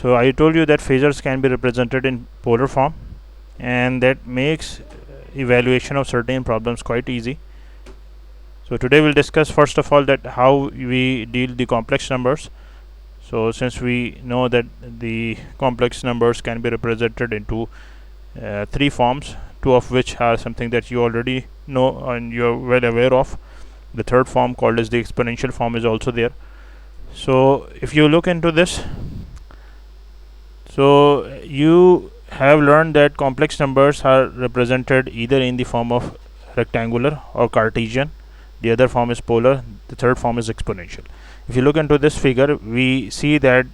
So I told you that phasors can be represented in polar form, and that makes evaluation of certain problems quite easy. So today we'll discuss first of all that how we deal the complex numbers. So since we know that the complex numbers can be represented into three forms, two of which are something that you already know and you're well aware of. The third form, called as the exponential form, is also there. So if you look into this, so you have learned that complex numbers are represented either in the form of rectangular or Cartesian. The other form is polar. The third form is exponential. If you look into this figure, we see that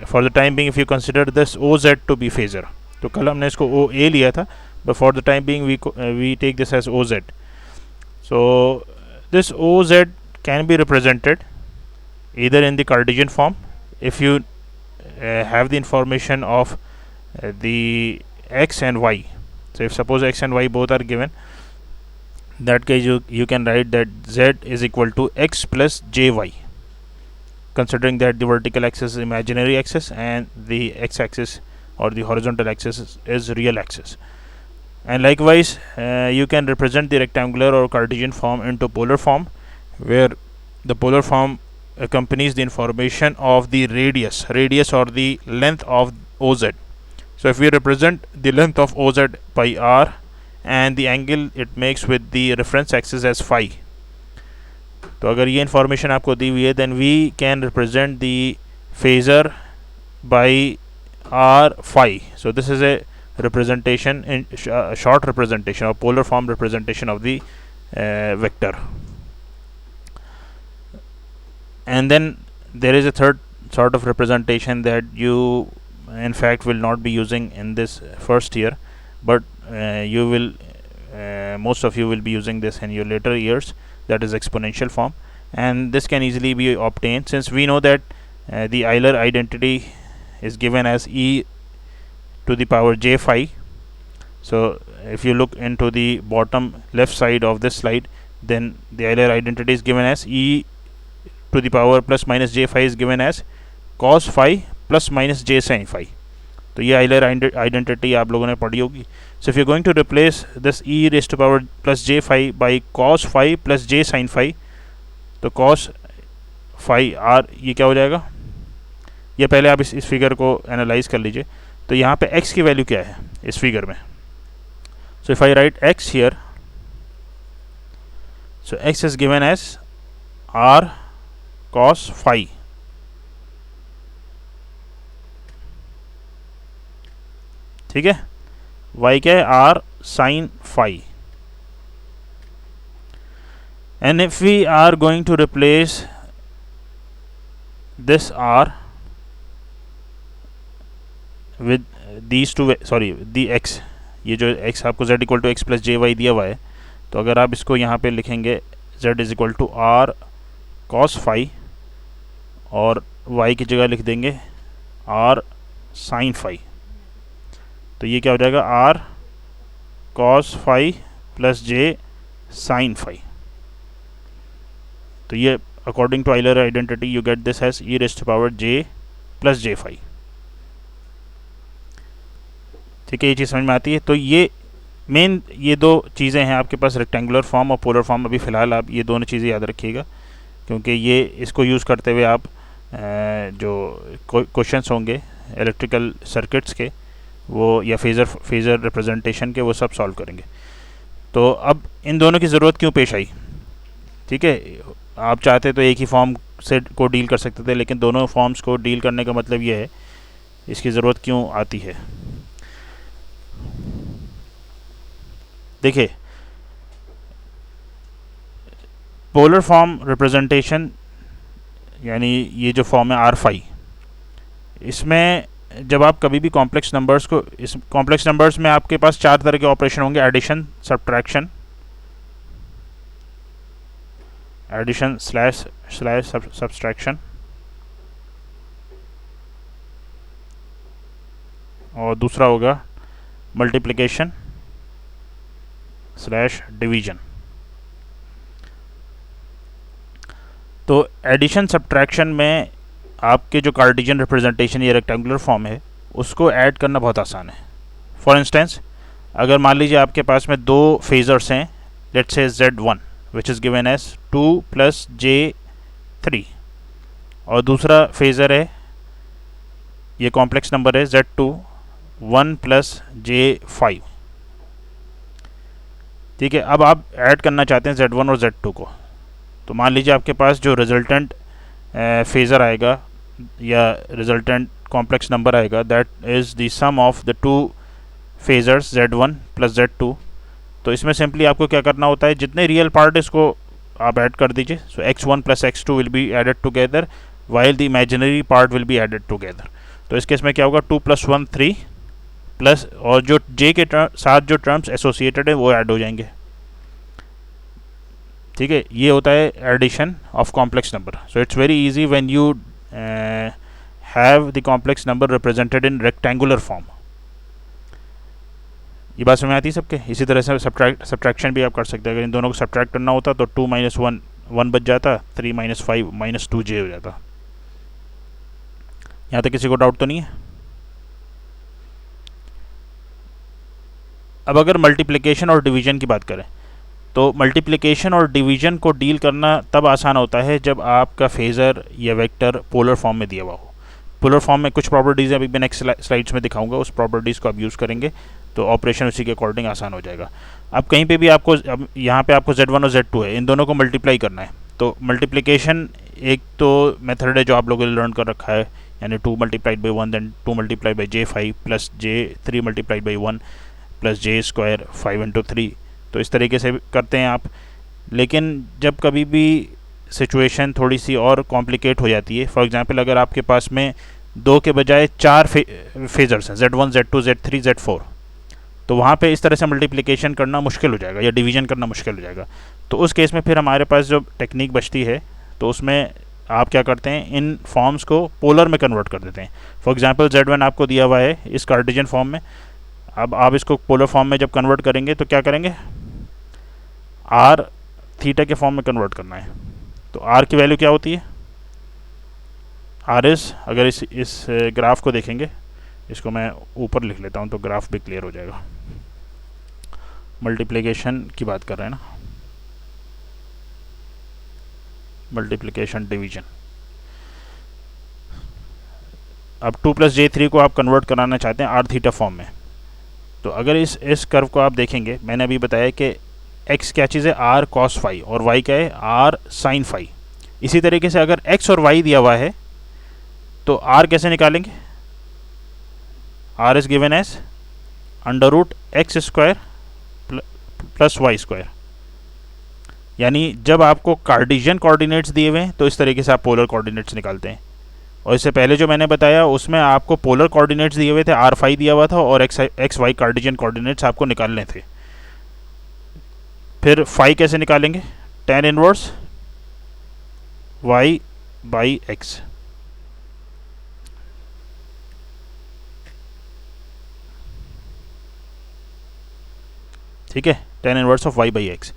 for the time being, if you consider this OZ to be phasor, तो कल हमने इसको OA लिया था, but for the time being we take this as OZ. So this OZ can be represented either in the Cartesian form if you have the information of the x and y. So if suppose x and y both are given, in that case you can write that z is equal to x plus jy, considering that the vertical axis is imaginary axis and the x axis or the horizontal axis is real axis. And likewise you can represent the rectangular or Cartesian form into polar form, where the polar form accompanies the information of the radius or the length of OZ. So if we represent the length of OZ by r and the angle it makes with the reference axis as phi, तो अगर ये information आपको दी हुई है, then we can represent the phasor by r phi. So this is a representation in short representation or polar form representation of the vector. And then there is a third sort of representation that you in fact will not be using in this first year, but you will most of you will be using this in your later years, that is exponential form. And this can easily be obtained since we know that the Euler identity is given as e to the power j phi. So if you look into the bottom left side of this slide, then the Euler identity is given as e to the power plus minus j phi is given as cos phi plus minus j sin phi. तो ये Euler identity आप लोगों ने पढ़ी होगी. So if you're going to replace this e raised to power plus j phi by cos phi plus j sin phi, तो cos phi r ये क्या हो जाएगा, ये पहले आप इस फिगर को एनालाइज कर लीजिए. तो यहाँ पे x की वैल्यू क्या है इस फिगर में. So if I write x here, so x is given as r cos phi. ठीक है, y क्या है, r sin phi. And if we are going to replace this r with these two, sorry the x, ये जो x आपको z equal to X plus J Y दिया हुआ है, तो अगर आप इसको यहाँ पे लिखेंगे z is equal to r cos phi और y की जगह लिख देंगे r sin phi, तो ये क्या हो जाएगा, r cos phi plus j sin phi. तो ये according to Euler identity you get this as e raised to power j plus j phi. ठीक है, ये चीज़ समझ में आती है. तो ये मेन ये दो चीज़ें हैं आपके पास, रेक्टेंगुलर फॉर्म और पोलर फॉर्म. अभी फ़िलहाल आप ये दोनों चीज़ें याद रखिएगा, क्योंकि ये इसको यूज़ करते हुए आप जो क्वेश्चंस होंगे इलेक्ट्रिकल सर्किट्स के वो या फेज़र रिप्रेजेंटेशन के, वो सब सॉल्व करेंगे. तो अब इन दोनों की ज़रूरत क्यों पेश आई. ठीक है, आप चाहते तो एक ही फॉर्म से को डील कर सकते थे, लेकिन दोनों फॉर्म्स को डील करने का मतलब ये है, इसकी ज़रूरत क्यों आती है. देखिए, पोलर फॉर्म रिप्रेजेंटेशन यानी ये जो फॉर्म है आर फाई, इसमें जब आप कभी भी कॉम्प्लेक्स नंबर्स को, इस कॉम्प्लेक्स नंबर्स में आपके पास चार तरह के ऑपरेशन होंगे, एडिशन, स्लैश सब्सट्रैक्शन, और दूसरा होगा मल्टीप्लिकेशन स्लैश डिवीजन. तो एडिशन सब्ट्रैक्शन में आपके जो कार्टेशियन रिप्रेजेंटेशन या रेक्टेंगुलर फॉर्म है उसको ऐड करना बहुत आसान है। फॉर इंस्टेंस, अगर मान लीजिए आपके पास में दो फेजर्स हैं, let's say Z1 which is given as 2 + J3, और दूसरा फेजर है, ये कॉम्प्लेक्स नंबर है Z2 1 + J5। ठीक है, अब आप ऐड करना चाहते हैं Z1 और Z2 को, तो मान लीजिए आपके पास जो रिजल्टेंट फेज़र आएगा या रिजल्टेंट कॉम्प्लेक्स नंबर आएगा, that is the sum of the two phasors Z1 + Z2। तो इसमें सिंपली आपको क्या करना होता है, जितने रियल पार्ट इसको आप ऐड कर दीजिए। So x1 + x2 will be added together while the imaginary part will be added together. तो इस केस में क्या होगा, 2 + 1 3 प्लस, और जो j के साथ जो टर्म्स एसोसिएटेड है वो ऐड हो जाएंगे। ठीक है, ये होता है addition of complex number. So it's very easy when you have the complex number represented in rectangular form. ये बात समझ में आती है सबके? इसी तरह से सब्ट्रैक्शन भी आप कर सकते हैं। अगर इन दोनों को सब्ट्रैक्ट करना होता तो 2 - 1 1 बच जाता, 3 - 5 -2j हो जाता। यहाँ तक किसी को डाउट तो नहीं है? अब अगर मल्टीप्लिकेशन और डिवीजन की बात करें, तो मल्टीप्लिकेशन और डिवीजन को डील करना तब आसान होता है जब आपका फेज़र या वेक्टर पोलर फॉर्म में दिया हुआ हो। पोलर फॉर्म में कुछ प्रॉपर्टीज़ अभी मैं नेक्स्ट स्लाइड्स में दिखाऊंगा, उस प्रॉपर्टीज़ को आप यूज़ करेंगे तो ऑपरेशन उसी के अकॉर्डिंग आसान हो जाएगा। अब कहीं पे भी आपको, अब यहाँ पे आपको Z1 और Z2 है, इन दोनों को मल्टीप्लाई करना है। तो मल्टीप्लिकेशन एक तो मेथड है जो आप लोगों ने लर्न कर रखा है, यानी 2 × 1 देन 2 × J5 + J3 × 1 + J² 5 × 3। तो इस तरीके से करते हैं आप। लेकिन जब कभी भी सिचुएशन थोड़ी सी और कॉम्प्लिकेट हो जाती है, फॉर एग्जांपल अगर आपके पास में 2 के बजाय 4 फेजर्स हैं, Z1 Z2 Z3 Z4, तो वहाँ पे इस तरह से मल्टीप्लिकेशन करना मुश्किल हो जाएगा या डिवीजन करना मुश्किल हो जाएगा। तो उस केस में फिर हमारे पास जो टेक्निक बचती है, तो उसमें आप क्या करते हैं, इन फॉर्म्स को पोलर में कन्वर्ट कर देते हैं। फॉर एग्जांपल Z1 आपको दिया हुआ है इस कार्टेशियन फॉर्म में, अब आप इसको पोलर फॉर्म में जब कन्वर्ट करेंगे तो क्या करेंगे, r थीटा के फॉर्म में कन्वर्ट करना है। तो r की वैल्यू क्या होती है, r इज़, अगर इस ग्राफ को देखेंगे, इसको मैं ऊपर लिख लेता हूँ तो ग्राफ भी क्लियर हो जाएगा। मल्टीप्लिकेशन की बात कर रहे हैं ना, मल्टीप्लिकेशन डिवीजन। अब 2 + J3 को आप कन्वर्ट कराना चाहते हैं r थीटा फॉर्म में। तो अगर इस कर्व को आप देखेंगे, मैंने अभी बताया कि x क्या चीज़ है, r cos phi, और y क्या है, r sin phi। इसी तरीके से अगर x और y दिया हुआ है तो r कैसे निकालेंगे, r is given as √x² + y²। यानी जब आपको कार्टेशियन कोऑर्डिनेट्स दिए हुए हैं तो इस तरीके से आप पोलर कोऑर्डिनेट्स निकालते हैं। और इससे पहले जो मैंने बताया उसमें आपको पोलर कोऑर्डिनेट्स दिए हुए थे, r phi दिया हुआ था, और x y कार्टेशियन कोऑर्डिनेट्स आपको निकालने थे। फिर phi कैसे निकालेंगे, tan इनवर्स y/x। ठीक है, tan इनवर्स ऑफ y/x।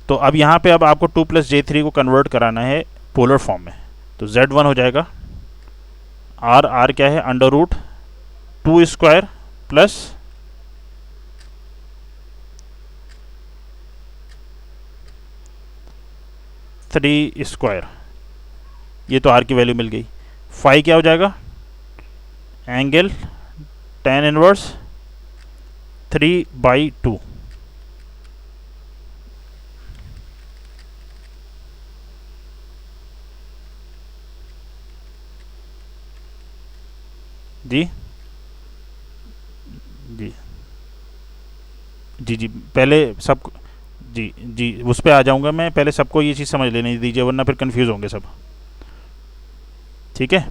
तो अब यहाँ पे अब आपको 2 + J3 को कन्वर्ट कराना है पोलर फॉर्म में। तो Z1 हो जाएगा, r क्या है, √2² प्लस (3²). ये तो r की वैल्यू मिल गई। phi क्या हो जाएगा, एंगल tan इनवर्स 3/2। जी जी जी जी पहले सब, जी जी उस पर आ जाऊंगा मैं, पहले सबको ये चीज़ समझ लेने दीजिए वरना फिर कंफ्यूज होंगे सब। ठीक है,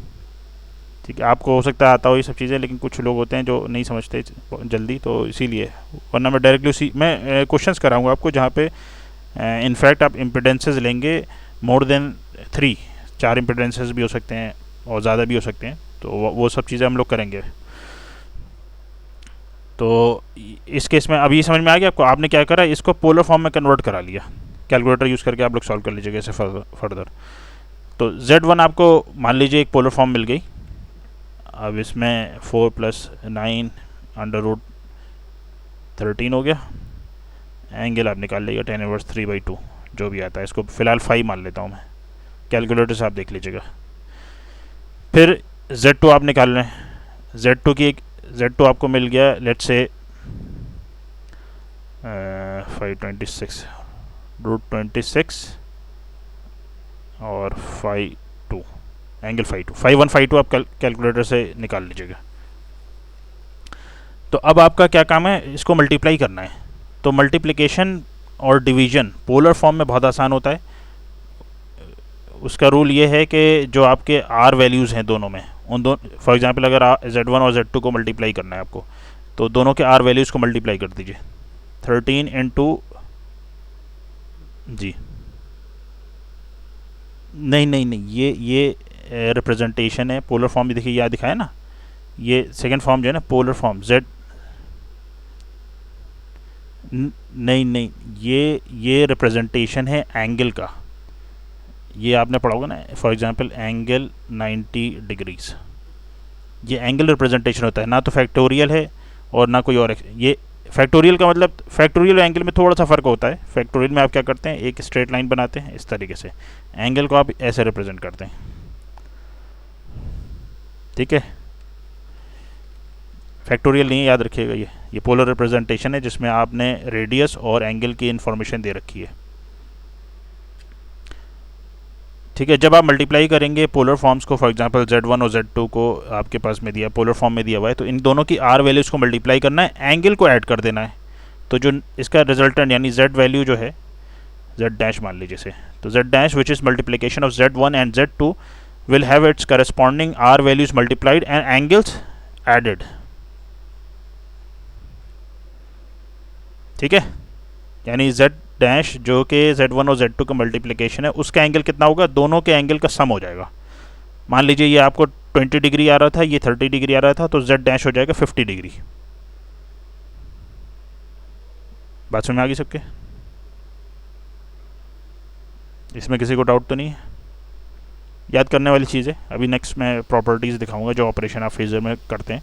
ठीक है, आपको हो सकता है आता हो ये सब चीज़ें, लेकिन कुछ लोग होते हैं जो नहीं समझते जल्दी, तो इसीलिए, वरना मैं डायरेक्टली उसी मैं क्वेश्चंस कराऊंगा आपको जहाँ पे इनफैक्ट आप इम्पिडेंसेस लेंगे मोर देन 3, 4 इम्पिडेंसेस भी हो सकते हैं और ज़्यादा भी हो सकते हैं। तो वो सब चीज़ें हम लोग करेंगे। तो इस केस में अभी समझ में आ गया आपको, आपने क्या करा, इसको पोलर फॉर्म में कन्वर्ट करा लिया। कैलकुलेटर यूज़ करके आप लोग सॉल्व कर लीजिएगा इसे फर्दर। तो Z1 आपको मान लीजिए एक पोलर फॉर्म मिल गई। अब इसमें 4 + 9 √13 हो गया। एंगल आप निकाल लीजिएगा 10⁻³ जो भी आता है, इसको फ़िलहाल 5 मान लेता हूँ मैं, कैलकुलेटर से आप देख लीजिएगा। फिर Z2 आप निकाल लें। Z2 आपको मिल गया लेट्स से 526 √26 और 5 एंगल 5 1 आप कैलकुलेटर से निकाल लीजिएगा। तो अब आपका क्या काम है, इसको मल्टीप्लाई करना है। तो मल्टीप्लिकेशन और डिवीजन पोलर फॉर्म में बहुत आसान होता है। उसका रूल ये है कि जो आपके आर वैल्यूज़ हैं दोनों में, उन दो फॉर एग्जांपल अगर Z1 और Z2 को मल्टीप्लाई करना है आपको, तो दोनों के आर वैल्यूज़ को मल्टीप्लाई कर दीजिए। 13 × जी नहीं, ये रिप्रेजेंटेशन है। पोलर फॉर्म भी देखिए यहाँ दिखाया ना, ये सेकंड फॉर्म जो है ना पोलर फॉर्म Z नहीं, ये रिप्रेजेंटेशन है एंगल का। ये आपने पढ़ा होगा ना, फॉर एग्जांपल एंगल 90 डिग्रीज, ये एंगल रिप्रेजेंटेशन होता है, ना तो फैक्टोरियल है और ना कोई और। ये फैक्टोरियल का मतलब, फैक्टोरियल और एंगल में थोड़ा सा फ़र्क होता है। फैक्टोरियल में आप क्या करते हैं, एक स्ट्रेट लाइन बनाते हैं इस तरीके से, एंगल को आप ऐसे रिप्रेजेंट करते हैं, ठीक है। फैक्टोरियल नहीं, याद रखिएगा, ये पोलर रिप्रेजेंटेशन है जिसमें आपने रेडियस और एंगल की इन्फॉर्मेशन दे रखी है, ठीक है। जब आप मल्टीप्लाई करेंगे पोलर फॉर्म्स को, फॉर एग्जांपल Z1 और Z2 को आपके पास में दिया, पोलर फॉर्म में दिया हुआ है, तो इन दोनों की आर वैल्यूज़ को मल्टीप्लाई करना है, एंगल को ऐड कर देना है। तो जो इसका रिजल्टेंट यानी Z वैल्यू जो है, Z' मान लीजिए से, तो Z' which is multiplication of Z1 and Z2 will have its corresponding R values multiplied and angles added, ठीक है। यानी Z' जो कि Z1 और Z2 का मल्टीप्लिकेशन है, उसका एंगल कितना होगा, दोनों के एंगल का सम हो जाएगा। मान लीजिए ये आपको 20 डिग्री आ रहा था, ये 30 डिग्री आ रहा था, तो Z' हो जाएगा 50 डिग्री। बात समझ में आ गई सबके? इसमें किसी को डाउट तो नहीं है? याद करने वाली चीज़ है। अभी नेक्स्ट मैं प्रॉपर्टीज़ दिखाऊंगा जो ऑपरेशन आप फेजर में करते हैं,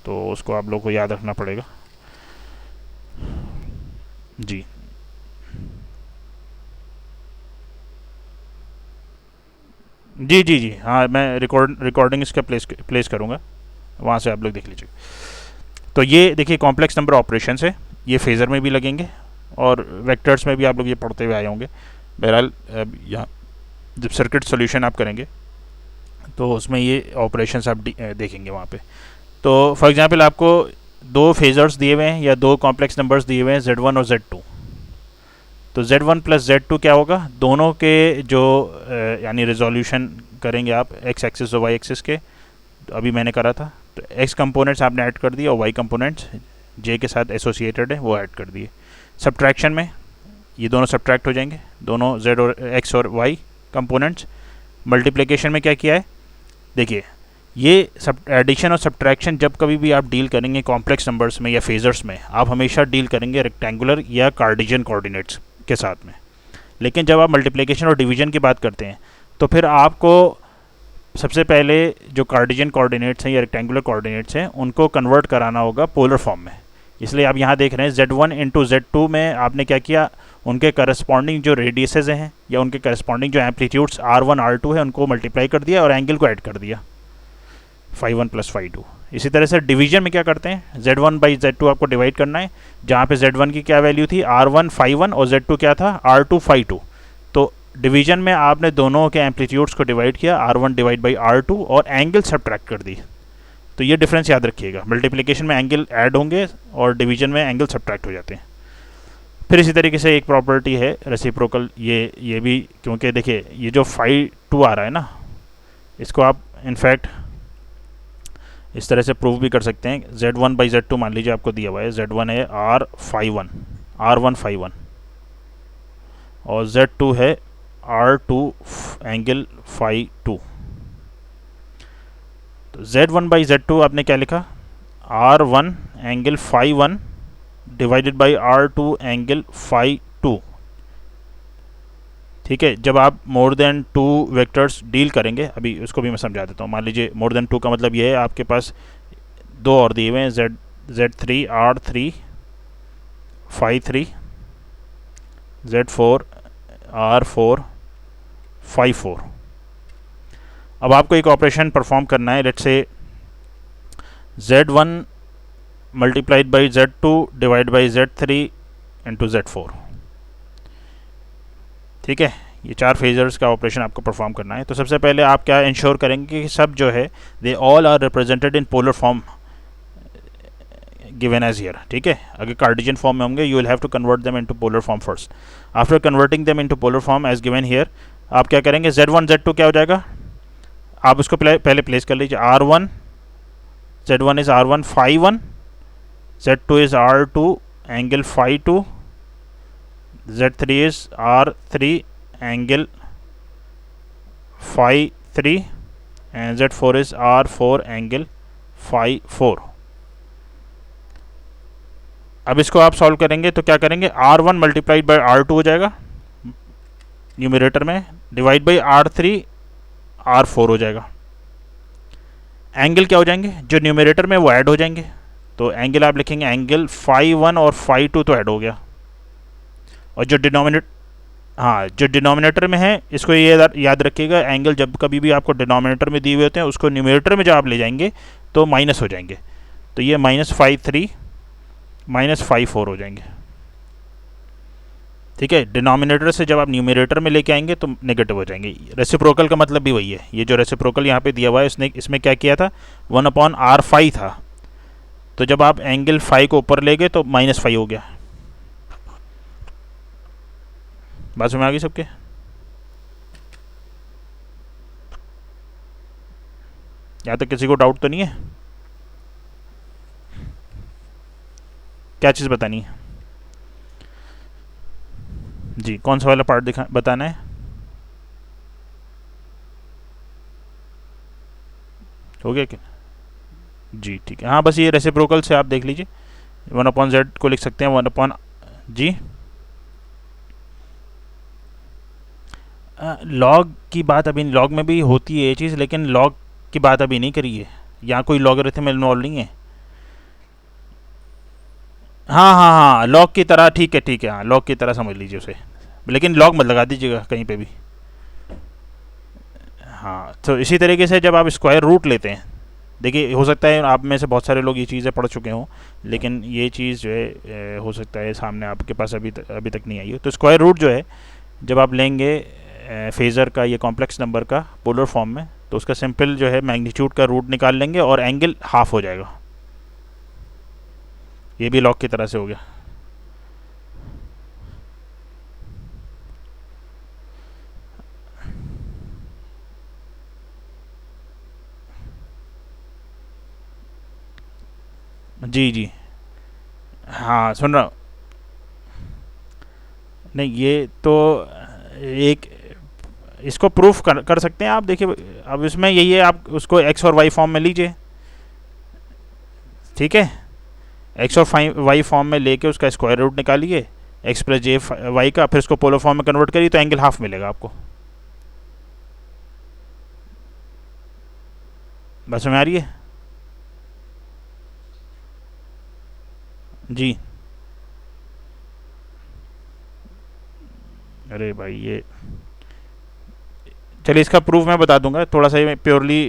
तो उसको आप लोग को याद रखना पड़ेगा जी। जी हाँ, मैं रिकॉर्डिंग इसका प्लेस करूँगा, वहाँ से आप लोग देख लीजिए। तो ये देखिए कॉम्प्लेक्स नंबर ऑपरेशंस है, ये फेज़र में भी लगेंगे और वेक्टर्स में भी आप लोग ये पढ़ते हुए आए होंगे। बहरहाल यहाँ जब सर्किट सॉल्यूशन आप करेंगे तो उसमें ये ऑपरेशंस आप देखेंगे वहाँ पे। तो फॉर एग्जांपल आपको दो फेजर्स दिए हुए हैं या दो कॉम्प्लेक्स नंबर्स दिए हुए हैं Z1 और Z2, तो Z1 + Z2 क्या होगा, दोनों के जो यानी रिजोल्यूशन करेंगे आप एक्स एक्सिस और वाई एक्सिस के, तो अभी मैंने करा था, तो एक्स कंपोनेंट्स आपने ऐड कर दिए और वाई कंपोनेंट्स जे के साथ एसोसिएटेड है वो ऐड कर दिए। सब्ट्रैक्शन में ये दोनों सब्ट्रैक्ट हो जाएंगे, दोनों Z और एक्स और वाई कंपोनेंट्स। मल्टीप्लिकेशन में क्या किया है, देखिए ये सब एडिशन और सब्ट्रैक्शन जब कभी भी आप डील करेंगे कॉम्प्लेक्स नंबर्स में या फेजर्स में, आप हमेशा डील करेंगे रेक्टेंगुलर या कार्टेशियन कोऑर्डिनेट्स के साथ में। लेकिन जब आप मल्टीप्लिकेशन और डिवीजन की बात करते हैं तो फिर आपको सबसे पहले जो कार्टेशियन कोऑर्डिनेट्स हैं या रेक्टेंगुलर कोऑर्डिनेट्स हैं उनको कन्वर्ट कराना होगा पोलर फॉर्म में। इसलिए आप यहाँ देख रहे हैं Z1 × Z2 में आपने क्या किया, उनके करस्पॉन्डिंग जो रेडियसेस हैं या उनके करस्पॉन्डिंग जो एम्पलीट्यूड्स R1 R2 है उनको मल्टीप्लाई कर दिया और एंगल को ऐड कर दिया, φ1 + φ2। इसी तरह से डिवीजन में क्या करते हैं, Z1 / Z2 आपको डिवाइड करना है, जहाँ पे Z1 की क्या वैल्यू थी R1 φ1 और Z2 क्या था R2 φ2। तो डिवीजन में आपने दोनों के एम्पलीट्यूड्स को डिवाइड किया, R1 / R2 और एंगल सब्ट्रैक्ट कर दी। तो ये डिफरेंस याद रखिएगा, मल्टीप्लिकेशन में एंगल ऐड होंगे और डिवीजन में एंगल सब्ट्रैक्ट हो जाते हैं। फिर इसी तरीके से एक प्रॉपर्टी है रेसिप्रोकल, ये भी, क्योंकि देखिए ये जो φ2 आ रहा है ना, इसको आप इनफैक्ट इस तरह से प्रूव भी कर सकते हैं। Z1 / Z2 मान लीजिए आपको दिया हुआ है, Z1 है R1 φ1 और Z2 है R2 एंगल φ2। तो Z1 / Z2 आपने क्या लिखा, R1 angle φ1 divided by R2 angle φ2, ठीक है, जब आप मोर देन 2 वेक्टर्स डील करेंगे, अभी उसको भी मैं समझा देता हूँ। मान लीजिए मोर देन 2 का मतलब ये है आपके पास दो और दिए हुए हैं, Z3 R3 5 3, Z4 R4 5 4। अब आपको एक ऑपरेशन परफॉर्म करना है, let's say Z1 multiplied by Z2 divide by Z3 into Z4। ठीक है, ये 4 फेजर्स का ऑपरेशन आपको परफॉर्म करना है। तो सबसे पहले आप क्या इंश्योर करेंगे कि सब जो है they all are represented in polar form given as here. ठीक है, अगर कार्टेशियन फॉर्म में होंगे you will have to convert them into polar form first. After converting them into polar form as given here, आप क्या करेंगे, Z1 Z2 क्या हो जाएगा, आप उसको पहले प्लेस कर लीजिए। R1 Z1 is R1 phi 1, Z2 is R2 angle phi 2, Z3 is R3 angle phi 3 and Z4 is R4 angle phi 4। अब इसको आप सॉल्व करेंगे तो क्या करेंगे, R1 मल्टीप्लाइड बाई R2 हो जाएगा न्यूमरेटर में, डिवाइड बाई R3 R4 हो जाएगा। एंगल क्या हो जाएंगे, जो न्यूमरेटर में वो ऐड हो जाएंगे, तो एंगल आप लिखेंगे एंगल phi 1 और phi 2 तो ऐड हो गया। और जो डिनोमिनेटर में है इसको ये याद रखिएगा, एंगल जब कभी भी आपको डिनोमिनेटर में दिए हुए होते हैं उसको न्यूमरेटर में जब आप ले जाएंगे तो माइनस हो जाएंगे, तो ये -phi 3 -phi 4 हो जाएंगे। ठीक है, डिनोमिनेटर से जब आप न्यूमरेटर में लेके आएंगे तो नेगेटिव हो जाएंगे। रेसिप्रोकल का मतलब भी वही है, ये जो रेसिप्रोकल यहाँ पे दिया हुआ है इसमें क्या किया था, 1/r phi था, तो जब आप एंगल phi को ऊपर ले गए तो -phi हो गया। बात समझ आ गई सबके? यहाँ तक किसी को डाउट तो नहीं है? क्या चीज़ बतानी है जी, कौन सा वाला पार्ट बताना है? हो गया क्या जी? ठीक है, हाँ बस ये रेसिप्रोकल से आप देख लीजिए, 1/z को लिख सकते हैं 1/g। लॉग की बात अभी, लॉग में भी होती है ये चीज़, लेकिन लॉग की बात अभी नहीं करी है, यहाँ कोई लॉगरिथम इन्वॉल्व नहीं है। हाँ, लॉग की तरह, ठीक है, हाँ लॉग की तरह समझ लीजिए उसे, लेकिन लॉग मत लगा दीजिएगा कहीं पे भी। हाँ, तो इसी तरीके से जब आप स्क्वायर रूट लेते हैं, देखिए हो सकता है आप में से बहुत सारे लोग ये चीज़ें पढ़ चुके हों, लेकिन ये चीज़ जो है हो सकता है सामने आपके पास अभी तक नहीं आई हो। तो स्क्वायर रूट जो है जब आप लेंगे फेज़र का, ये कॉम्प्लेक्स नंबर का पोलर फॉर्म में, तो उसका सिंपल जो है मैग्नीट्यूड का रूट निकाल लेंगे और एंगल हाफ हो जाएगा। ये भी लॉग की तरह से हो गया। जी, हाँ सुन रहा हूँ। नहीं, ये तो एक इसको प्रूफ कर सकते हैं आप। देखिए अब इसमें यही है, आप उसको एक्स और वाई फॉर्म में लीजिए। ठीक है, एक्स और वाई फॉर्म में लेके उसका स्क्वायर रूट निकालिए, एक्स प्लस जे वाई का, फिर उसको पोलर फॉर्म में कन्वर्ट करिए तो एंगल हाफ मिलेगा आपको। बस समझ आ रही है जी? अरे भाई ये चलिए इसका प्रूफ मैं बता दूंगा, थोड़ा सा purely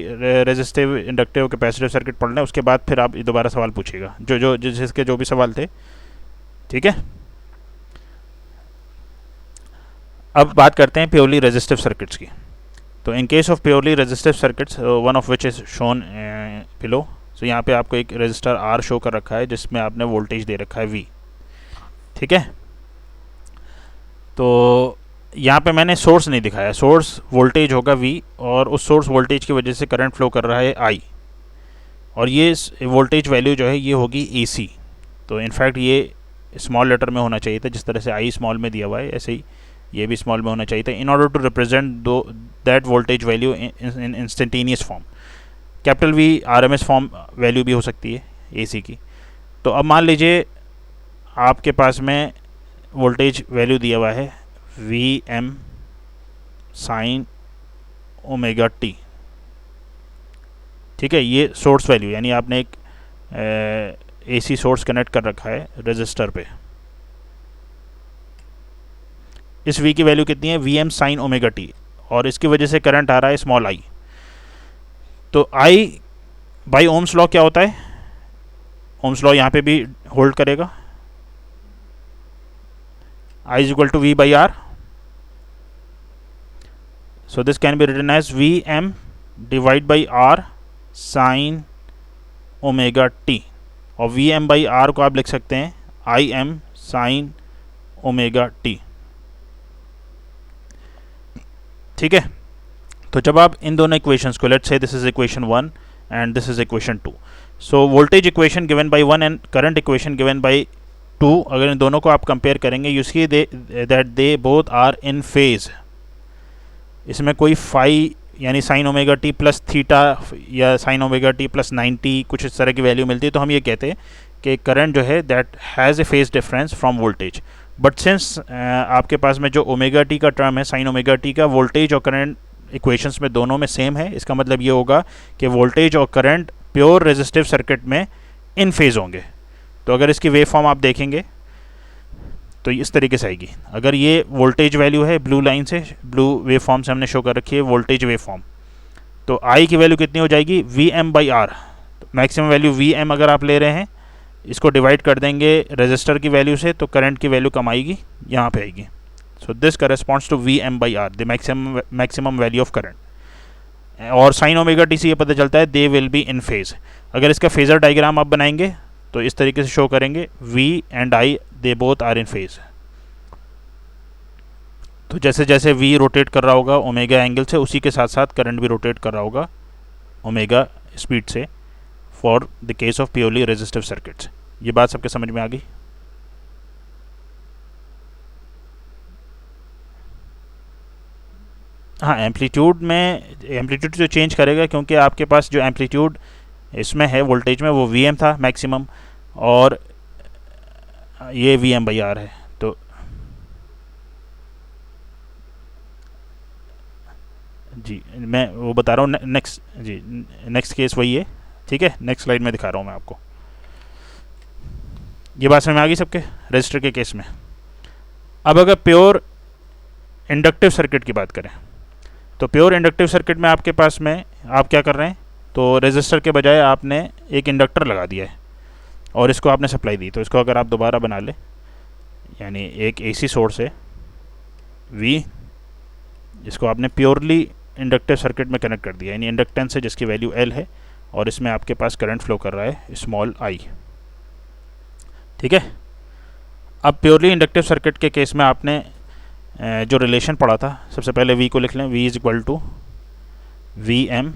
resistive inductive capacitive circuit पढ़ लें, उसके बाद फिर आप दोबारा सवाल पूछिएगा, जो जिसके जो भी सवाल थे। ठीक है, अब बात करते हैं प्योरली रेजिस्टिव सर्किट्स की। तो in case of purely resistive circuits, one of which is shown below. So यहाँ पे आपको एक रेजिस्टर R शो कर रखा है जिसमें आपने वोल्टेज दे रखा है V। ठीक है, तो यहाँ पे मैंने सोर्स नहीं दिखाया, सोर्स वोल्टेज होगा V, और उस सोर्स वोल्टेज की वजह से करंट फ्लो कर रहा है I, और ये वोल्टेज वैल्यू जो है ये होगी AC। तो इनफैक्ट ये स्मॉल लेटर में होना चाहिए था, जिस तरह से I स्मॉल में दिया हुआ है ऐसे ही ये भी स्मॉल में होना चाहिए था, in order to represent that voltage value in instantaneous form. Capital V RMS form value भी हो सकती है AC की। तो अब मान लीजिए आपके पास में वोल्टेज वैल्यू दिया हुआ है VM साइन ओमेगा टी। ठीक है, ये सोर्स वैल्यू, यानी आपने एक AC सोर्स कनेक्ट कर रखा है रजिस्टर पे। इस V की वैल्यू कितनी है, VM साइन ओमेगा टी, और इसकी वजह से करंट आ रहा है स्मॉल I। तो I बाई ओम्स लॉ क्या होता है, ओम्स लॉ यहाँ पे भी होल्ड करेगा, I is equal to V by R। So this can be written as Vm divide by R sine omega T, और Vm बाई R को आप लिख सकते हैं Im साइन ओमेगा टी। ठीक है, तो जब आप इन दोनों इक्वेशंस को, let's say this is equation 1 and this is equation 2, so voltage equation given by 1 and current equation given by 2, अगर इन दोनों को आप कंपेयर करेंगे, you see that they both are in phase. इसमें कोई फाई यानी sine omega T plus theta या साइन ओमेगा टी प्लस 90 कुछ इस तरह की वैल्यू मिलती है, तो हम ये कहते हैं कि करंट जो है that has A phase difference from voltage. But since आपके पास में जो ओमेगा टी का टर्म है, साइन ओमेगा टी का, वोल्टेज और करंट इक्वेशंस में दोनों में सेम है, इसका मतलब ये होगा कि वोल्टेज और करंट प्योर रेजिस्टिव सर्किट में इन फेज होंगे। तो अगर इसकी वेव फॉर्म आप देखेंगे तो इस तरीके से आएगी। अगर ये वोल्टेज वैल्यू है, ब्लू लाइन से, ब्लू वेव फॉर्म से हमने शो कर रखी है वोल्टेज वेव फॉर्म, तो आई की वैल्यू कितनी हो जाएगी, Vm by R. Maximum value Vm अगर आप ले रहे हैं, इसको डिवाइड कर देंगे रेजिस्टर की वैल्यू से, तो करंट की वैल्यू कम आएगी, यहाँ पे आएगी। So this corresponds to Vm by R, the maximum value of current. और साइन ओमेगा टी से ये पता चलता है they will be in phase. अगर इसका फेजर डायग्राम आप बनाएंगे तो इस तरीके से शो करेंगे, V and I they both are in phase. तो जैसे जैसे V रोटेट कर रहा होगा ओमेगा एंगल से, उसी के साथ साथ करंट भी रोटेट कर रहा होगा ओमेगा स्पीड से, for the case of purely resistive circuits. ये बात सबके समझ में आ गई? हाँ, एम्पलीट्यूड में, एम्पलीट्यूड जो चेंज करेगा, क्योंकि आपके पास जो एम्पलीट्यूड इसमें है वोल्टेज में वो Vm था मैक्सिमम, और ये Vm बाई आर है। तो जी मैं वो बता रहा हूँ, नेक्स्ट जी नेक्स्ट केस वही है। ठीक है, नेक्स्ट स्लाइड में दिखा रहा हूँ मैं आपको। ये बात समझ में आ गई सबके रजिस्टर के केस में? अब अगर प्योर इंडक्टिव सर्किट की बात करें, तो प्योर इंडक्टिव सर्किट में आपके पास में आप क्या कर रहे हैं, तो रेजिस्टर के बजाय आपने एक इंडक्टर लगा दिया है और इसको आपने सप्लाई दी। तो इसको अगर आप दोबारा बना लें, यानी एक AC सोर्स है V, जिसको आपने प्योरली इंडक्टिव सर्किट में कनेक्ट कर दिया, यानी इंडक्टेंस है जिसकी वैल्यू L है, और इसमें आपके पास करंट फ्लो कर रहा है स्मॉल I। ठीक है, अब प्योरली इंडक्टिव सर्किट के केस में आपने जो रिलेशन पढ़ा था, सबसे पहले V को लिख लें, V is equal to Vm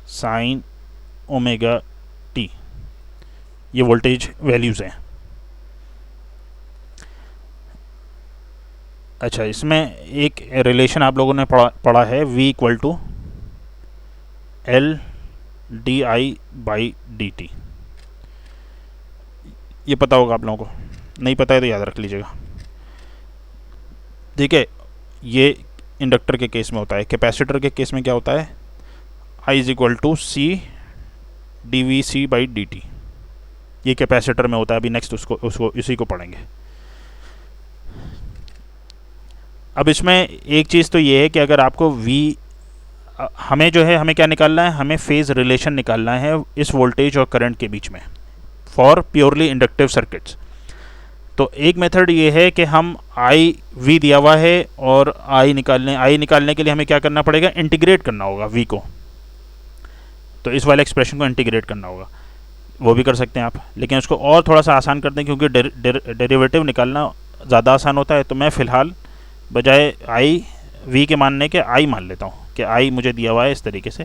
sine omega T. ये वोल्टेज वैल्यूज़ हैं। अच्छा, इसमें एक रिलेशन आप लोगों ने पढ़ा है, V equal to LdI by dt। ये पता होगा आप लोगों को, नहीं पता है तो याद रख लीजिएगा। ठीक है, ये इंडक्टर के केस में होता है। कैपेसिटर के केस में क्या होता है, I is equal to C dVc by dt। ये कैपेसिटर में होता है। अभी नेक्स्ट उसको इसी को पढ़ेंगे। अब इसमें एक चीज़ तो ये है कि अगर आपको हमें जो है, हमें क्या निकालना है, हमें फेज़ रिलेशन निकालना है इस वोल्टेज और करंट के बीच में फॉर प्योरली इंडक्टिव सर्किट्स। तो एक मेथड ये है कि हम V दिया हुआ है और I निकालने के लिए हमें क्या करना पड़ेगा, इंटीग्रेट करना होगा V को। तो इस वाले एक्सप्रेशन को इंटीग्रेट करना होगा, वो भी कर सकते हैं आप, लेकिन उसको और थोड़ा सा आसान कर दें, क्योंकि डेरिवेटिव निकालना ज़्यादा आसान होता है। तो मैं फ़िलहाल बजाय V के मानने के I मान लेता हूँ कि I मुझे दिया हुआ है इस तरीके से,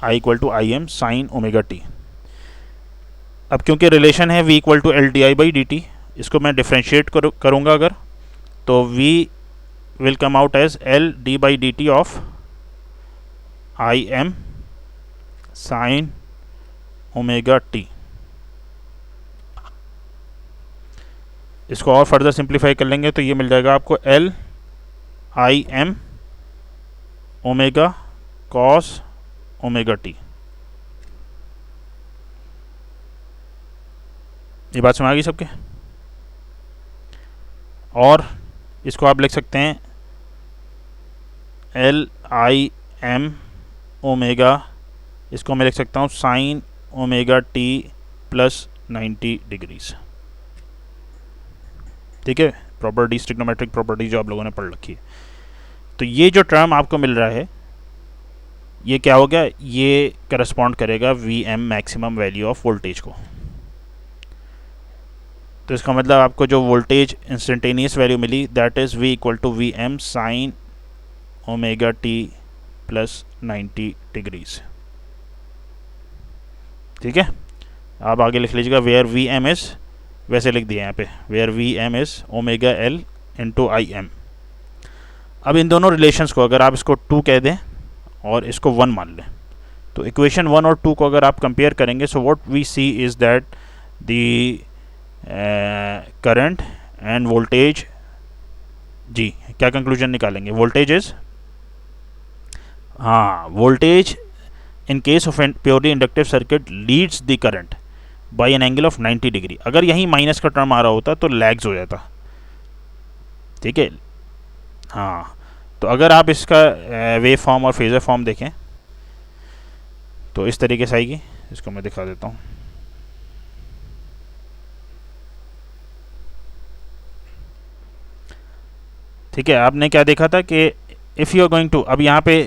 I equal to Im sine omega T. अब क्योंकि रिलेशन है V equal to LdI by dt, इसको मैं डिफ्रेंशिएट करूँगा अगर, तो V will come out as Ld by dt of Im sine omega T. इसको और फर्दर सिंप्लीफाई कर लेंगे तो ये मिल जाएगा आपको L I am omega cos omega T. ये बात समझ आ गई सबके? और इसको आप लिख सकते हैं एल आई एम ओमेगा, इसको मैं लिख सकता हूँ sign omega T plus 90 degrees. ठीक है, प्रॉपर्टीज, ट्रिग्नोमेट्रिक प्रॉपर्टी जो आप लोगों ने पढ़ रखी है। तो ये जो टर्म आपको मिल रहा है ये क्या हो गया, ये करस्पॉन्ड करेगा V M maximum value of voltage को। तो इसका मतलब आपको जो वोल्टेज इंस्टेंटेनियस वैल्यू मिली that is V equal to V M sine omega T plus 90 degrees. ठीक है, आप आगे लिख लीजिएगा वेयर वी एम इज़, वैसे लिख दिया यहाँ पे, where V M is omega L into I M. अब इन दोनों रिलेशंस को अगर आप इसको 2 कह दें और इसको 1 मान लें, तो इक्वेशन 1 और 2 को अगर आप कंपेयर करेंगे, so what we see is that the current and voltage, जी क्या कंक्लूजन निकालेंगे, वोल्टेज इज, हाँ voltage in case of purely inductive circuit leads the current by an angle of 90 degree. अगर यहीं माइनस का टर्म आ रहा होता तो लैग्स हो जाता। ठीक है, हाँ तो अगर आप इसका वेव फॉर्म और फेजर फॉर्म देखें तो इस तरीके से आएगी। इसको मैं दिखा देता हूँ। ठीक है, आपने क्या देखा था कि if you are going to, अब यहाँ पे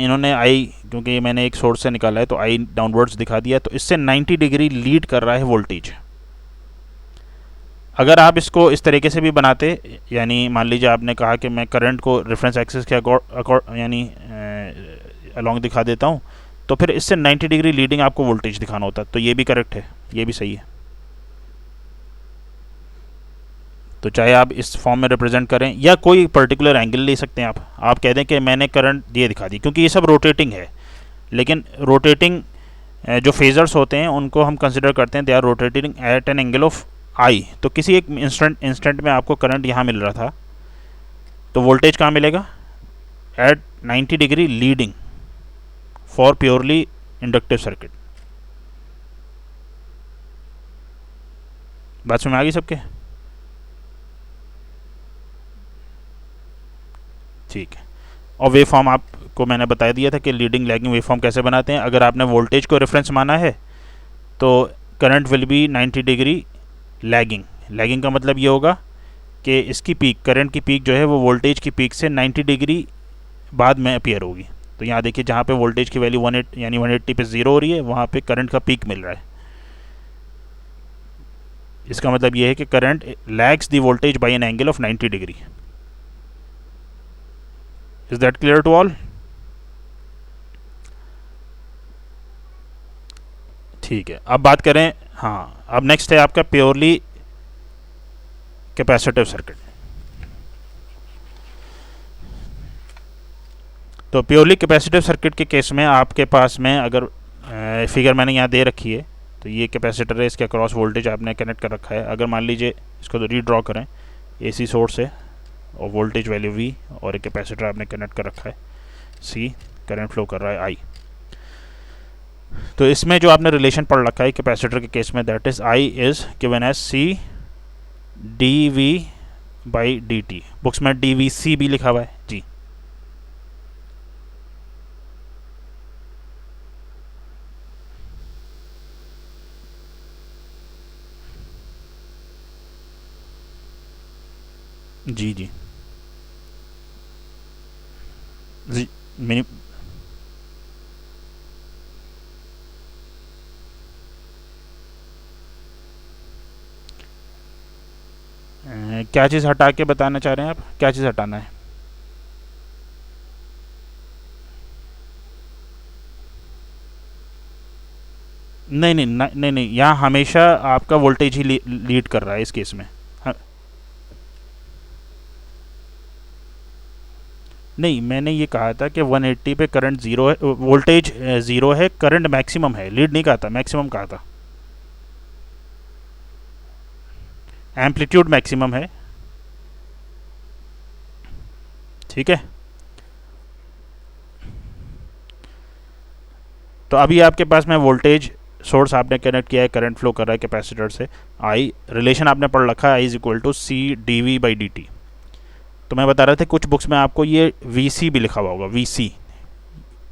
इन्होंने आई, क्योंकि मैंने एक सोर्स से निकाला है तो आई डाउनवर्ड्स दिखा दिया, तो इससे 90 डिग्री लीड कर रहा है वोल्टेज। अगर आप इसको इस तरीके से भी बनाते, यानी मान लीजिए आपने कहा कि मैं करंट को रेफरेंस एक्सिस के यानी अलोंग दिखा देता हूँ, तो फिर इससे 90 डिग्री लीडिंग आपको वोल्टेज दिखाना होता, तो ये भी करेक्ट है, ये भी सही है। तो चाहे आप इस फॉर्म में रिप्रेजेंट करें या कोई पर्टिकुलर एंगल ले सकते हैं आप कह दें कि मैंने करंट ये दिखा दी, क्योंकि ये सब रोटेटिंग है, लेकिन रोटेटिंग जो फेजर्स होते हैं उनको हम कंसिडर करते हैं they are rotating at an angle of I. तो किसी एक इंस्टेंट में आपको करंट यहाँ मिल रहा था, तो वोल्टेज कहाँ मिलेगा, at 90 degree leading for purely inductive circuit. बात समझ में आ गई सबके? ठीक है, और वेव फॉर्म आपको मैंने बता दिया था कि लीडिंग लैगिंग वेव फॉर्म कैसे बनाते हैं। अगर आपने वोल्टेज को रेफरेंस माना है तो current will be 90 degree lagging. Lagging का मतलब ये होगा कि इसकी पीक, करंट की पीक जो है वो वोल्टेज की पीक से 90 डिग्री बाद में अपीयर होगी। तो यहाँ देखिए जहाँ पे वोल्टेज की वैल्यू 180 यानी 180 पे 0 हो रही है, वहाँ पे करंट का पीक मिल रहा है। इसका मतलब ये है कि current lags the voltage by an angle of 90 degree. Is that clear to all? ठीक है, अब बात करें, हाँ अब नेक्स्ट है आपका प्योरली कैपेसिटिव सर्किट। तो प्योरली कैपेसिटिव सर्किट के केस में आपके पास में अगर फिगर मैंने यहाँ दे रखी है, तो ये कैपेसिटर है, इसके अक्रॉस वोल्टेज आपने कनेक्ट कर रखा है। अगर मान लीजिए इसको तो रीड्रॉ करें, एसी सोर्स है और वोल्टेज वैल्यू वी, और एक कैपेसिटर आपने कनेक्ट कर रखा है सी, करंट फ्लो कर रहा है आई। तो इसमें जो आपने रिलेशन पढ़ रखा है कैपेसिटर के केस में, that is I is given as C D V by D T. Books में डी वी सी भी लिखा हुआ है जी। जी जी जी मिनी क्या चीज़ हटा के बताना चाह रहे हैं आप, क्या चीज़ हटाना है? नहीं नहीं नहीं नहीं, यहाँ हमेशा आपका वोल्टेज ही लीड कर रहा है इस केस में। हाँ, नहीं मैंने ये कहा था कि 180 पे करंट ज़ीरो है, वोल्टेज ज़ीरो है, करंट मैक्सिमम है, लीड नहीं कहा था, मैक्सिमम कहा था। एम्पलीट्यूड मैक्सिमम है, ठीक है। तो अभी आपके पास में वोल्टेज सोर्स आपने कनेक्ट किया है, करंट फ्लो कर रहा है कैपेसिटर से, आई रिलेशन आपने पढ़ रखा है, I is equal to C D V by D T. तो मैं बता रहा था कुछ बुक्स में आपको ये वी सी भी लिखा हुआ होगा, वी सी।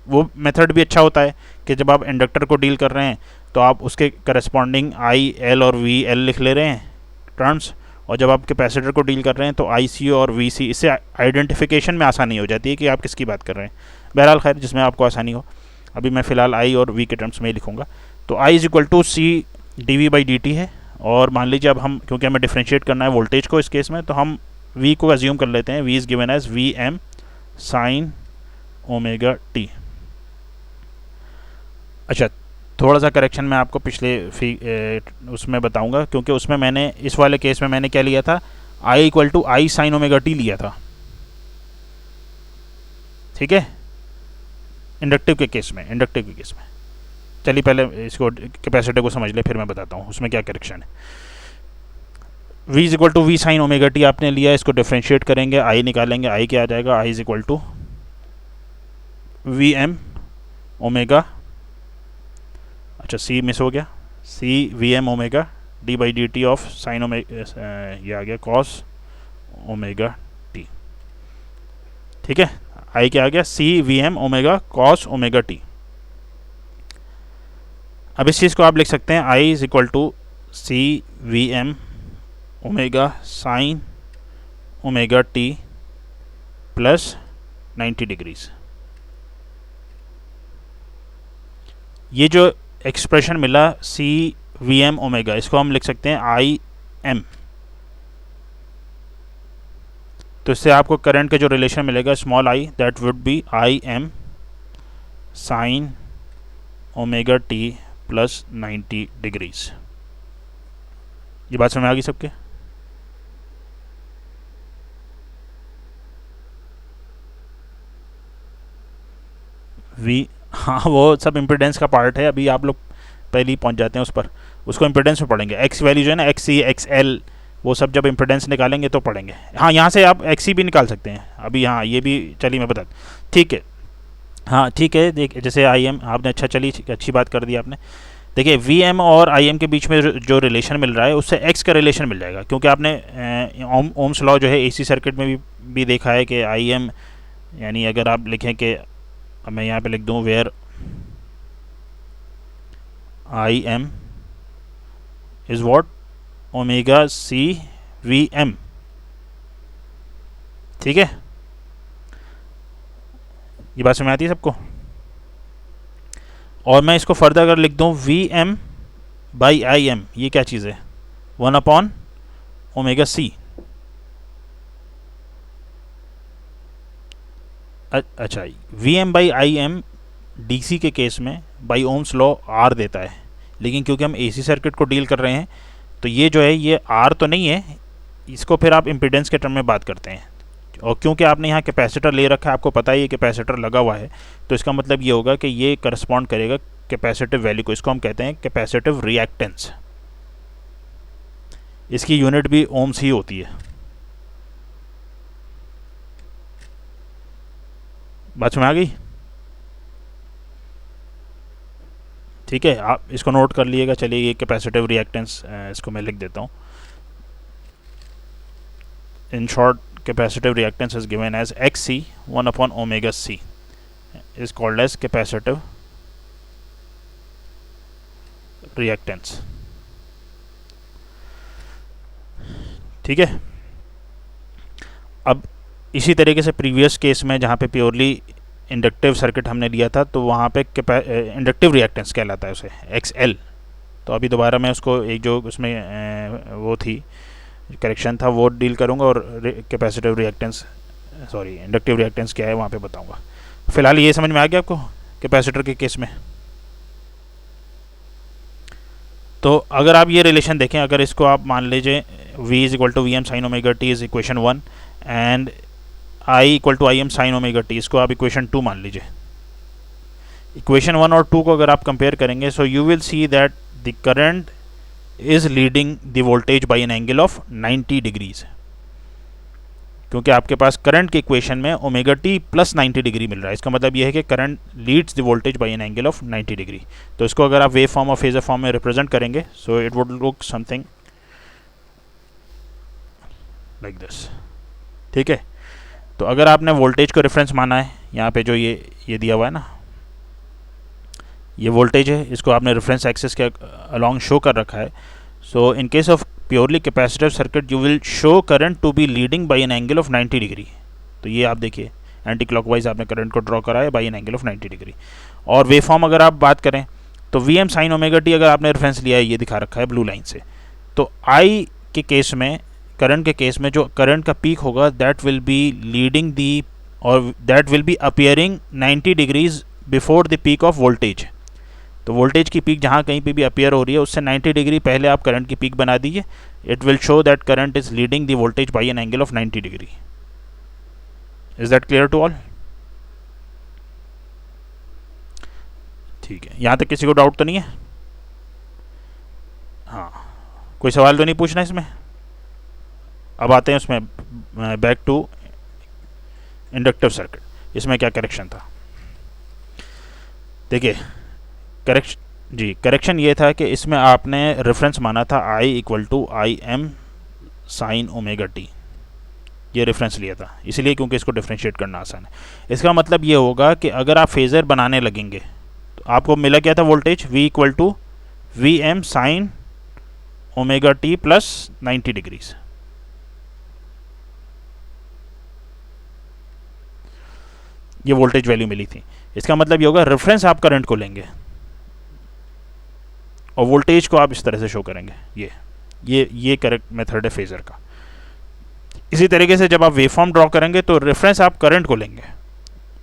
वो मेथड भी अच्छा होता है कि जब आप इंडक्टर को डील कर रहे हैं तो आप उसके करस्पॉन्डिंग आई एल और वी एल लिख ले रहे हैं टर्म्स, और जब आप कैपेसिटर को डील कर रहे हैं तो आई सी और वी सी, इससे आइडेंटिफिकेशन में आसानी हो जाती है कि आप किसकी बात कर रहे हैं। बहरहाल खैर, जिसमें आपको आसानी हो, अभी मैं फ़िलहाल आई और वी के टर्म्स में ही लिखूँगा। तो I is equal to C D V by D T है, और मान लीजिए अब हम, क्योंकि हमें डिफ्रेंशिएट करना है वोल्टेज को इस केस में, तो हम वी को अज्यूम कर लेते हैं, V is given as V M sine omega T. अच्छा, थोड़ा सा करेक्शन मैं आपको पिछले उसमें बताऊंगा, क्योंकि उसमें मैंने, इस वाले केस में मैंने क्या लिया था, I equal to I sine omega T लिया था। ठीक है, इंडक्टिव के केस में, चलिए पहले इसको कैपेसिटर को समझ ले, फिर मैं बताता हूँ उसमें क्या करेक्शन है। v is equal to V sine omega T आपने लिया, इसको डिफ्रेंशिएट करेंगे, आई निकालेंगे, आई क्या आ जाएगा, I is equal to V M omega, अच्छा सी मिस हो गया, C V M omega D by D T of sine omega, ये आ गया कॉस ओमेगा टी। ठीक है, आई क्या आ गया, C V M omega cos omega T. अब इस चीज़ को आप लिख सकते हैं, I is equal to C V M omega sine omega T plus 90 degrees. ये जो एक्सप्रेशन मिला सी वी एम ओमेगा, इसको हम लिख सकते हैं आई एम। तो इससे आपको करंट का जो रिलेशन मिलेगा small I, that would be I M sine omega T plus 90 degrees. ये बात समझ में आ गई सबके? वी, हाँ वो सब इम्पिडेंस का पार्ट है, अभी आप लोग पहले ही पहुंच जाते हैं उस पर, उसको इम्पिडेंस में पढ़ेंगे। एक्स वैल्यू जो है ना, एक्स सी एक्स एल, वो सब जब इम्पिडेंस निकालेंगे तो पढ़ेंगे। हाँ, यहाँ से आप एक्स सी भी निकाल सकते हैं अभी, हाँ ये भी, चलिए मैं बता, ठीक है, हाँ ठीक है। देख, जैसे आई एम आपने, अच्छा चलिए अच्छी बात कर दी आपने। देखिए वी एम और आई एम के बीच में जो रिलेशन मिल रहा है, उससे एक्स का रिलेशन मिल जाएगा, क्योंकि आपने ओम्स लॉ जो है एसी सर्किट में भी देखा है कि आई एम, यानी अगर आप लिखें कि, अब मैं यहाँ पे लिख दूँ where I M is what omega C V M. ठीक है, ये बात समझ आती है सबको? और मैं इसको फर्दर अगर लिख दूँ V M by I M, ये क्या चीज़ है, 1 अपॉन ओमेगा सी। अच्छा, V M by I M DC के केस में बाई ओम्स लॉ आर देता है, लेकिन क्योंकि हम एसी सर्किट को डील कर रहे हैं तो ये जो है ये आर तो नहीं है, इसको फिर आप इम्पीडेंस के टर्म में बात करते हैं। और क्योंकि आपने यहाँ कैपेसिटर ले रखा है, आपको पता ही है कैपेसिटर लगा हुआ है, तो इसका मतलब ये होगा कि ये करस्पॉन्ड करेगा कैपेसिटिव वैल्यू को, इसको हम कहते हैं कैपेसिटिव रिएक्टेंस। इसकी यूनिट भी ओम्स ही होती है। बात समझ आ गई? ठीक है, आप इसको नोट कर लिएगा। चलिए ये कैपेसिटिव रिएक्टेंस, इसको मैं लिख देता हूँ। In short, capacitive reactance is given as xc 1 upon omega c is called as capacitive reactance। ठीक है, अब इसी तरीके से प्रीवियस केस में जहाँ पे प्योरली इंडक्टिव सर्किट हमने लिया था, तो वहाँ पे इंडक्टिव रिएक्टेंस कहलाता है उसे XL। तो अभी दोबारा मैं उसको एक जो उसमें वो थी करेक्शन था वो डील करूँगा, और capacitive reactance, sorry inductive reactance क्या है वहाँ पे बताऊँगा। फिलहाल ये समझ में आ गया आपको कैपेसिटर के केस में? तो अगर आप ये रिलेशन देखें, अगर इसको आप मान लीजिए v is equal to V M sine omega T is equation 1 and i equal to I M sine omega T, इसको आप इक्वेशन 2 मान लीजिए। इक्वेशन 1 और 2 को अगर आप कंपेयर करेंगे, so you will see that the current is leading the voltage by an angle of 90 degrees। क्योंकि आपके पास करंट के इक्वेशन में ओमेगा टी प्लस 90 डिग्री मिल रहा है। इसका मतलब ये है कि current leads the voltage by an angle of 90 degree. तो इसको अगर आप वेव फॉर्म और फेजर फॉर्म में रिप्रेजेंट करेंगे, so it would look something like this. ठीक है, तो अगर आपने वोल्टेज को रेफरेंस माना है, यहाँ पे जो ये दिया हुआ है ना, ये वोल्टेज है, इसको आपने रेफरेंस एक्सिस के अलॉन्ग शो कर रखा है। So in case of purely capacitive circuit you will show current to be leading by an angle of 90 degree. तो ये आप देखिए एंटी क्लॉकवाइज आपने करंट को ड्रॉ करा है by an angle of 90 degree. और वेव फॉर्म अगर आप बात करें तो V M sine omega T अगर आपने रेफरेंस लिया है, ये दिखा रखा है ब्लू लाइन से, तो आई के केस में, करंट के केस में जो करंट का पीक होगा दैट विल बी लीडिंग दी और that will be appearing 90 degrees before the peak of voltage. तो वोल्टेज की पीक जहाँ कहीं पे भी अपियर हो रही है उससे 90 डिग्री पहले आप करंट की पीक बना दीजिए। It will show that current is leading the voltage by an angle of 90 degree. Is that clear to all? ठीक है, यहाँ तक किसी को डाउट तो नहीं है? हाँ, कोई सवाल तो नहीं पूछना इसमें? अब आते हैं उसमें बैक टू इंडक्टिव सर्किट। इसमें क्या करेक्शन था देखिए। करेक्शन ये था कि इसमें आपने रेफरेंस माना था I equal to I M sine omega T. ये रेफरेंस लिया था इसलिए क्योंकि इसको डिफ्रेंशिएट करना आसान है। इसका मतलब ये होगा कि अगर आप फेज़र बनाने लगेंगे तो आपको मिला क्या था voltage, V equal to V M sine omega T plus 90 degrees. ये वोल्टेज वैल्यू मिली थी। इसका मतलब ये होगा रेफरेंस आप करंट को लेंगे और वोल्टेज को आप इस तरह से शो करेंगे। ये करेक्ट मेथड है फेजर का। इसी तरीके से जब आप वेवफॉर्म ड्रॉ करेंगे तो रेफरेंस आप करंट को लेंगे,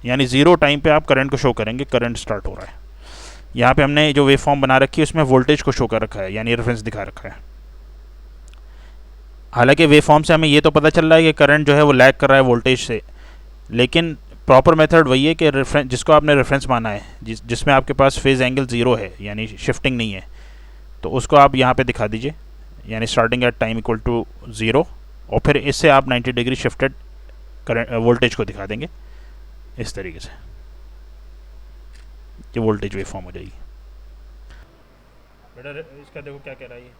यानी जीरो टाइम पे आप करंट को शो करेंगे, करंट स्टार्ट हो रहा है। यहाँ पे हमने जो वेवफॉर्म बना रखी है उसमें वोल्टेज को शो कर रखा है, यानी रेफरेंस दिखा रखा है। हालांकि वेवफॉर्म से हमें ये तो पता चल रहा है कि करंट जो है वो लैग कर रहा है वोल्टेज से, लेकिन प्रॉपर मेथड वही है कि रेफरेंस जिसको आपने रेफरेंस माना है, जिसमें आपके पास फेज एंगल ज़ीरो है यानी शिफ्टिंग नहीं है, तो उसको आप यहाँ पे दिखा दीजिए, यानी starting at time equal to zero, और फिर इससे आप 90 डिग्री शिफ्टेड करंट वोल्टेज को दिखा देंगे इस तरीके से। ये वोल्टेज वेव फॉर्म हो जाएगी। बेटा इसका देखो क्या कह रहा है ये।